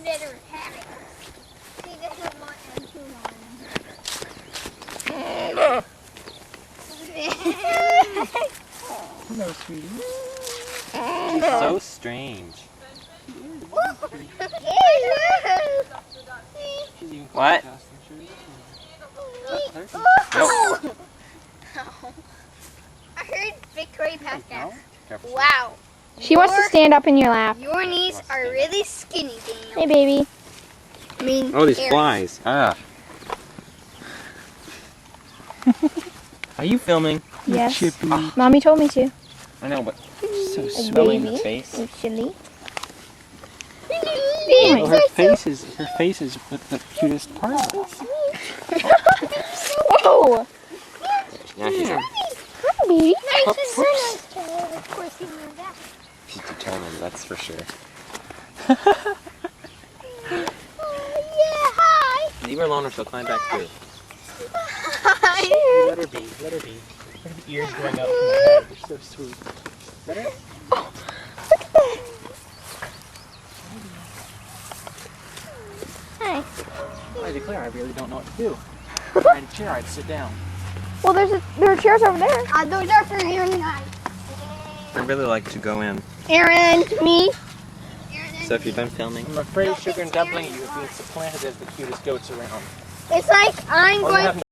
better have it. See, this is my M2 one. Hello, sweetie. She's so strange. What? Nope. I heard Victoria passed out. Careful. Wow. She wants to stand up in your lap. Your knees are really skinny, Daniel. Hey, baby. I mean, Oh, these Aaron. flies. Ah. Are you filming? Yes. Chippy. Mommy told me to. I know, but So A smelling the baby. face. Actually. Well, her face is the cutest part of it. Whoa! Yeah, she's, Hi, baby. Of course, he knew that. she's determined, that's for sure. Yeah, hi. Leave her alone or she'll climb back too. Hi. Let her be. Let her be. Her ears going up from her head. They're so sweet. Let her. Hi. I declare, I really don't know what to do. If I had a chair, I'd sit down. Well, there are chairs over there. Those are for Aaron and I. I'd really like to go in. Aaron, me. So if you're done filming, I'm afraid Sugar and Dumpling, you have been supplanted as the cutest goats around. It's like I'm All you going have